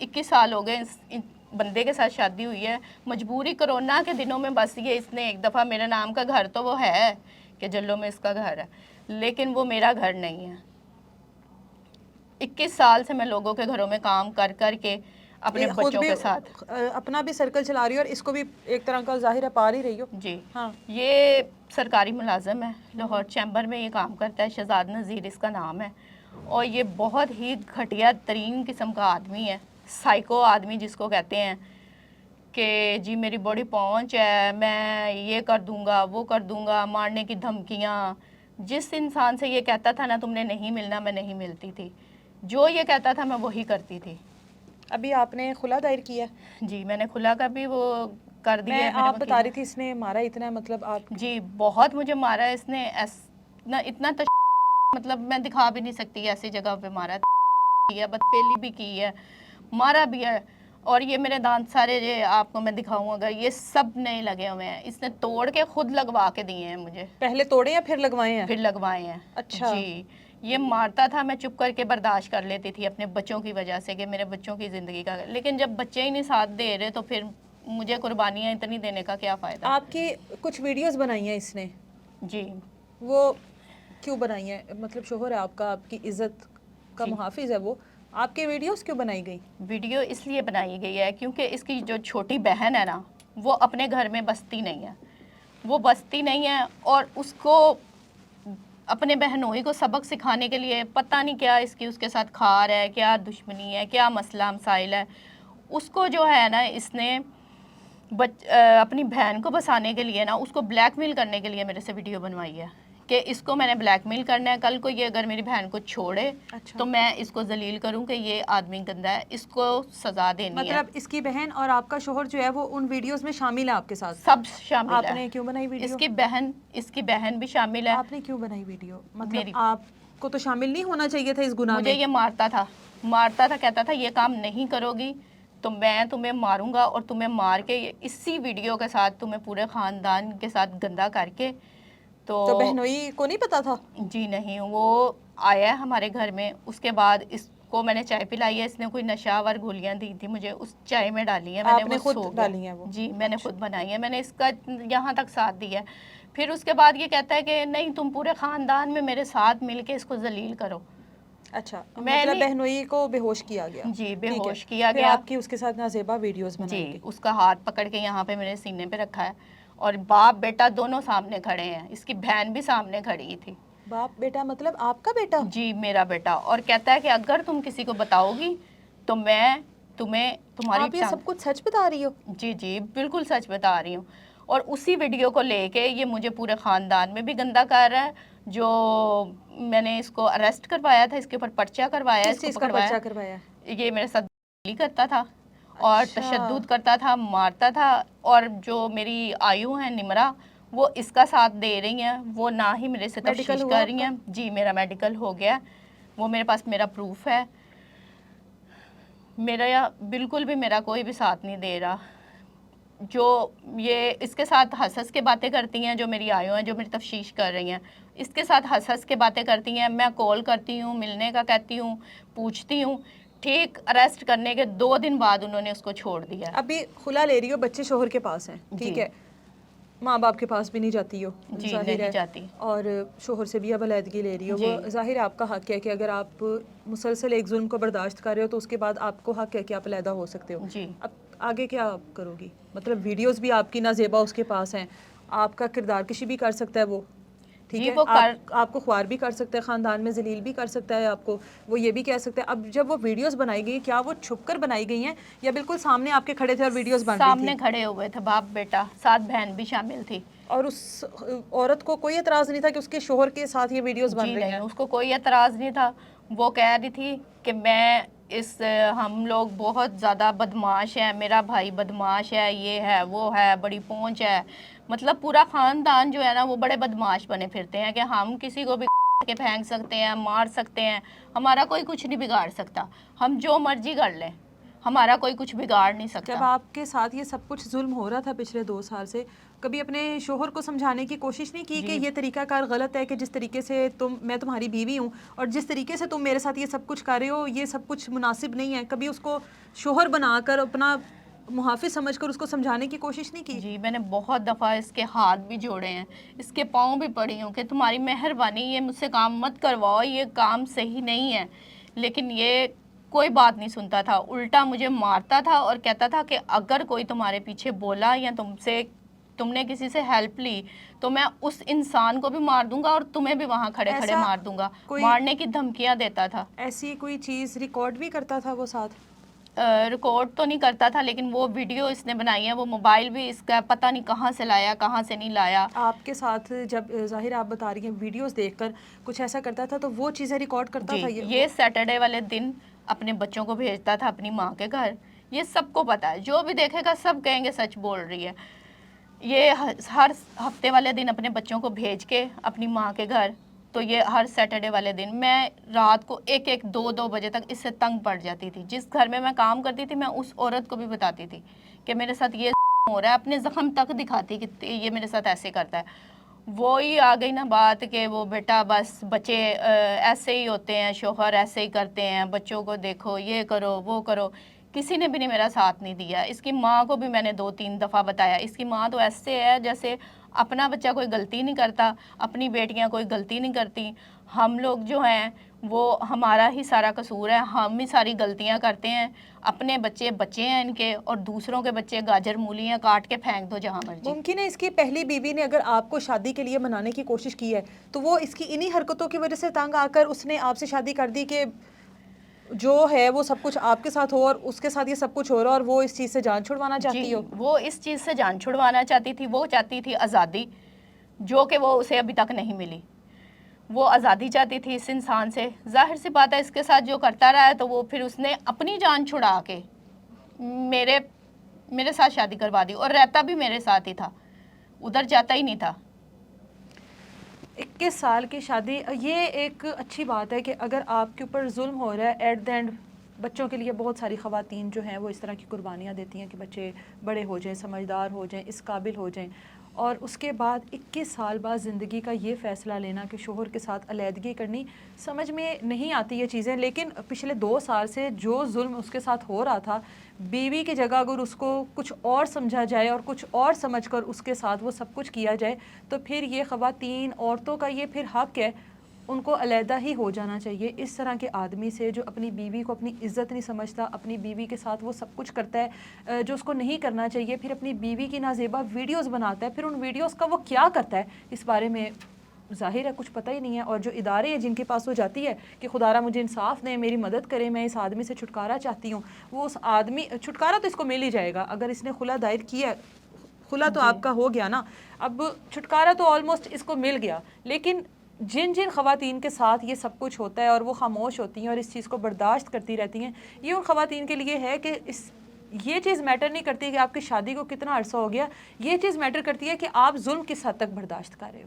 21 साल हो गए इस बंदे के साथ शादी हुई है। मजबूरी कोरोना के दिनों में बस ये इसने एक दफ़ा मेरे नाम का घर तो वो है कि जल्लो में इसका घर है, लेकिन वो मेरा घर नहीं है। 21 साल से मैं लोगों के घरों में काम कर कर के अपने खुद बच्चों भी के साथ अपना भी सर्कल चला रही हो और इसको भी एक तरह का ज़ाहिर है पा ही रही हो। जी हाँ, ये सरकारी मुलाजम है, लाहौर चैम्बर में ये काम करता है, शहजाद नज़ीर इसका नाम है। और ये बहुत ही घटिया तरीन किस्म का आदमी है, साइको आदमी जिसको कहते हैं कि जी मेरी बड़ी पहुंच है, मैं ये कर दूंगा वो कर दूंगा, मारने की धमकियाँ। जिस इंसान से ये कहता था ना तुमने नहीं मिलना, मैं नहीं मिलती थी, जो ये कहता था मैं वही करती थी। अभी आपने खुला दायर किया? जी मैंने खुला का भी वो कर दिया है। आप बता रही थी इसने मारा इतना है, मतलब आप? जी बहुत मुझे मारा है इसने, इतना मतलब मैं दिखा भी नहीं सकती ऐसी जगह पे मारा है, बदफेली भी की है, मारा भी है। और ये मेरे दांत सारे ये आपको मैं दिखाऊं अगर, ये सब नए लगे हुए हैं, इसने तोड़ के खुद लगवा के दिए हैं मुझे। पहले तोड़े या फिर लगवाए हैं? फिर लगवाए हैं। अच्छा जी ये मारता था, मैं चुप करके बर्दाश्त कर लेती थी अपने बच्चों की वजह से कि मेरे बच्चों की ज़िंदगी का, लेकिन जब बच्चे ही नहीं साथ दे रहे तो फिर मुझे कुर्बानियाँ इतनी देने का क्या फ़ायदा। आपकी कुछ वीडियोस बनाई हैं इसने? जी वो क्यों बनाई हैं? मतलब शोहर है आपका, आपकी इज्जत का मुहाफिज है, वो आपके वीडियोस क्यों बनाई गई? वीडियो इसलिए बनाई गई है क्योंकि इसकी जो छोटी बहन है ना, वो अपने घर में बसती नहीं है, वो बसती नहीं है, और उसको अपने बहनोई को सबक सिखाने के लिए पता नहीं क्या इसकी उसके साथ खार है, क्या दुश्मनी है, क्या मसला मसाइल है, उसको जो है ना इसने अपनी बहन को बसाने के लिए ना उसको ब्लैकमेल करने के लिए मेरे से वीडियो बनवाई है कि इसको मैंने ब्लैकमेल करना है, कल को ये अगर मेरी बहन को छोड़े तो मैं इसको जलील करूं कि ये आदमी गंदा है, इसको सज़ा देनी है। मतलब इसकी बहन और आपका शोहर जो है वो उन वीडियोस में शामिल है आपके साथ? सब शामिल है। आपने क्यों बनाई वीडियो? इसकी बहन भी शामिल है। आपने क्यों बनाई वीडियो? मतलब आपको तो शामिल नहीं होना चाहिए था इस गुनाह में। मुझे ये मारता था, कहता था ये काम नहीं करोगी तो मैं तुम्हें मारूंगा, और तुम्हें मार के इसी वीडियो के साथ तुम्हें पूरे ख़ानदान के साथ गंदा करके। तो बहनोई को नहीं पता था? जी नहीं, वो आया है हमारे घर में, उसके बाद इसको मैंने चाय पिलाई है, इसने कोई नशावर गोलियां दी थी मुझे, उस चाय में डाली है मैंने। आपने खुद डाली है वो? जी मैंने खुद बनाई है, मैंने इसका यहाँ तक साथ दिया है। फिर उसके बाद ये कहता है कि नहीं तुम पूरे ख़ानदान में मेरे साथ मिल के इसको जलील करो। अच्छा, मतलब बहनोई को बेहोश किया गया? जी बेहोश किया फिर गया। आपकी उसके साथ नाज़ेबा वीडियोस बनाई गई? उसका हाथ पकड़ के यहाँ पे मेरे सीने पे रखा है, और बाप बेटा दोनों सामने खड़े हैं, इसकी बहन भी सामने खड़ी थी। बाप बेटा मतलब आपका बेटा? जी मेरा बेटा। और कहता है कि अगर तुम किसी को बताओगी तो मैं तुम्हारी आप ये सब कुछ सच बता रही हो? जी जी बिल्कुल सच बता रही हूँ। और उसी वीडियो को लेके ये मुझे पूरे ख़ानदान में भी गंदा कर रहा है। जो मैंने इसको अरेस्ट करवाया था, इसके ऊपर पर्चा करवाया, किस चीज़ का पर्चा करवाया? ये मेरे साथ करता था और तशद्दुद करता था, मारता था। और जो मेरी आयु है निमरा, वो इसका साथ दे रही हैं, वो ना ही मेरे से तफ्तीश कर रही हैं। जी मेरा मेडिकल हो गया, वो मेरे पास मेरा प्रूफ है। मेरा बिल्कुल भी मेरा कोई भी साथ नहीं दे रहा। जो ये इसके साथ हंस हंस के बातें करती हैं, जो मेरी आयु हैं, जो मेरी तफ्तीश कर रही हैं, इसके साथ हंस हंस के बातें करती हैं। मैं कॉल करती हूँ, मिलने का कहती हूँ, पूछती हूँ, ठीक अरेस्ट करने के 2 दिन बाद उन्होंने उसको छोड़ दिया। अभी खुला ले रही हो, बच्चे शोहर के पास हैं, ठीक है, माँ बाप के पास भी नहीं जाती हो? जी नहीं जाती। और शोहर से भी अब अलहदगी ले रही हो, वो ज़ाहिर है आपका हक है कि अगर आप मुसलसल एक जुल्म को बर्दाश्त कर रहे हो तो उसके बाद आपको हक है कि आप अलहदा हो सकते हो। जी अब आगे क्या आप करोगी? मतलब वीडियोस भी आपकी नाज़ेबा उसके पास हैं, आपका किरदार किसी भी कर सकता है वो, ठीक है, आपको ख्वार भी कर सकता है, ख़ानदान में जलील भी कर सकता है आपको, वो ये भी कह सकता है। अब जब वो वीडियोस बनाई गई, क्या वो छुपकर बनाई गई हैं या बिल्कुल सामने आपके खड़े थे और वीडियोस बन रही थी? सामने खड़े हुए थे, बाप बेटा, साथ बहन भी शामिल थी। और उस औरत को कोई एतराज़ नहीं था कि उसके शोहर के साथ ये वीडियोस बन रही हैं? उसको कोई एतराज़ नहीं था। वो कह रही थी कि हम लोग बहुत ज़्यादा बदमाश हैं, मेरा भाई बदमाश है, ये है वो है, बड़ी पहुंच है। मतलब पूरा ख़ानदान जो है ना वो बड़े बदमाश बने फिरते हैं कि हम किसी को भी के फेंक सकते हैं, मार सकते हैं, हमारा कोई कुछ नहीं बिगाड़ सकता, हम जो मर्जी कर लें, ہمارا کوئی کچھ بگاڑ نہیں سکتا. جب آپ کے ساتھ یہ سب کچھ ظلم ہو رہا تھا پچھلے 2 سال سے، کبھی اپنے شوہر کو سمجھانے کی کوشش نہیں کی کہ یہ طریقہ کار غلط ہے، کہ جس طریقے سے میں تمہاری بیوی ہوں اور جس طریقے سے تم میرے ساتھ یہ سب کچھ کر رہے ہو یہ سب کچھ مناسب نہیں ہے؟ کبھی اس کو شوہر بنا کر اپنا محافظ سمجھ کر اس کو سمجھانے کی کوشش نہیں کی؟ جی میں نے بہت دفعہ اس کے ہاتھ بھی جوڑے ہیں، اس کے پاؤں بھی پڑی ہوں کہ تمہاری مہربانی یہ مجھ سے کام مت کرواؤ، یہ کام صحیح نہیں ہے. لیکن یہ کوئی بات نہیں سنتا تھا، الٹا مجھے مارتا تھا اور کہتا تھا کہ اگر کوئی تمہارے پیچھے بولا یا تم نے کسی سے ہیلپ لی تو میں اس انسان کو بھی مار دوں گا اور تمہیں بھی وہاں کھڑے کھڑے مار دوں گا. مارنے کی دھمکیاں دیتا تھا. ایسی کوئی چیز ریکارڈ بھی کرتا تھا وہ ساتھ؟ ریکارڈ تو نہیں کرتا تھا، لیکن وہ ویڈیو اس نے بنائی ہے، وہ موبائل بھی اس کا پتہ نہیں کہاں سے لایا کہاں سے نہیں لایا. آپ کے ساتھ جب ظاہر آپ بتا رہی ہیں ویڈیوز دیکھ کر کچھ ایسا کرتا تھا تو وہ چیزیں ریکارڈ کرتا تھا؟ یہ سیٹرڈے والے دن اپنے بچوں کو بھیجتا تھا اپنی ماں کے گھر. یہ سب کو پتا ہے، جو بھی دیکھے گا سب کہیں گے سچ بول رہی ہے. یہ ہر ہفتے والے دن اپنے بچوں کو بھیج کے اپنی ماں کے گھر، تو یہ ہر سیٹرڈے والے دن میں رات کو 1-2 بجے تک اس سے تنگ پڑ جاتی تھی. جس گھر میں کام کرتی تھی میں اس عورت کو بھی بتاتی تھی کہ میرے ساتھ یہ ہو رہا ہے، اپنے زخم تک دکھاتی کہ یہ میرے ساتھ ایسے کرتا ہے. وہی آ گئی نا بات کہ وہ بیٹا بس بچے ایسے ہی ہوتے ہیں، شوہر ایسے ہی کرتے ہیں، بچوں کو دیکھو، یہ کرو وہ کرو. کسی نے بھی نہیں میرا ساتھ نہیں دیا. اس کی ماں کو بھی میں نے 2-3 دفعہ بتایا. اس کی ماں تو ایسے ہے جیسے اپنا بچہ کوئی غلطی نہیں کرتا، اپنی بیٹیاں کوئی غلطی نہیں کرتی. ہم لوگ جو ہیں وہ ہمارا ہی سارا قصور ہے، ہم ہی ساری غلطیاں کرتے ہیں. اپنے بچے ہیں ان کے، اور دوسروں کے بچے گاجر مولیاں کاٹ کے پھینک دو جہاں مرضی. ممکن ہے اس کی پہلی بیوی نے اگر آپ کو شادی کے لیے منانے کی کوشش کی ہے تو وہ اس کی انہی حرکتوں کی وجہ سے تنگ آ کر اس نے آپ سے شادی کر دی کہ جو ہے وہ سب کچھ آپ کے ساتھ ہو اور اس کے ساتھ یہ سب کچھ ہو رہا اور وہ اس چیز سے جان چھڑوانا چاہتی ہو؟ وہ اس چیز سے جان چھڑوانا چاہتی تھی. وہ چاہتی تھی آزادی، جو کہ وہ اسے ابھی تک نہیں ملی. وہ آزادی چاہتی تھی اس انسان سے. ظاہر سی بات ہے اس کے ساتھ جو کرتا رہا ہے تو وہ پھر اس نے اپنی جان چھڑا کے میرے ساتھ شادی کروا دی، اور رہتا بھی میرے ساتھ ہی تھا، ادھر جاتا ہی نہیں تھا. 21 سال کی شادی، یہ ایک اچھی بات ہے کہ اگر آپ کے اوپر ظلم ہو رہا ہے ایٹ دی اینڈ بچوں کے لیے بہت ساری خواتین جو ہیں وہ اس طرح کی قربانیاں دیتی ہیں کہ بچے بڑے ہو جائیں، سمجھدار ہو جائیں، اس قابل ہو جائیں، اور اس کے بعد 21 سال بعد زندگی کا یہ فیصلہ لینا کہ شوہر کے ساتھ علیحدگی کرنی، سمجھ میں نہیں آتی یہ چیزیں. لیکن پچھلے 2 سال سے جو ظلم اس کے ساتھ ہو رہا تھا، بیوی کی جگہ اگر اس کو کچھ اور سمجھا جائے اور کچھ اور سمجھ کر اس کے ساتھ وہ سب کچھ کیا جائے تو پھر یہ خواتین عورتوں کا یہ پھر حق ہے، ان کو علیحدہ ہی ہو جانا چاہیے اس طرح کے آدمی سے جو اپنی بیوی کو اپنی عزت نہیں سمجھتا، اپنی بیوی کے ساتھ وہ سب کچھ کرتا ہے جو اس کو نہیں کرنا چاہیے، پھر اپنی بیوی کی نازیبا ویڈیوز بناتا ہے. پھر ان ویڈیوز کا وہ کیا کرتا ہے اس بارے میں ظاہر ہے کچھ پتہ ہی نہیں ہے. اور جو ادارے ہیں جن کے پاس وہ جاتی ہے کہ خدارا مجھے انصاف دیں، میری مدد کریں، میں اس آدمی سے چھٹکارا چاہتی ہوں، وہ اس آدمی چھٹکارا تو اس کو مل ہی جائے گا اگر اس نے خلا دائر کیا. خلا تو آپ کا ہو گیا نا، اب چھٹکارا تو آلموسٹ اس کو مل گیا. لیکن جن خواتین کے ساتھ یہ سب کچھ ہوتا ہے اور وہ خاموش ہوتی ہیں اور اس چیز کو برداشت کرتی رہتی ہیں، یہ ان خواتین کے لیے ہے کہ یہ چیز میٹر نہیں کرتی کہ آپ کی شادی کو کتنا عرصہ ہو گیا، یہ چیز میٹر کرتی ہے کہ آپ ظلم کس حد تک برداشت کر رہے ہو.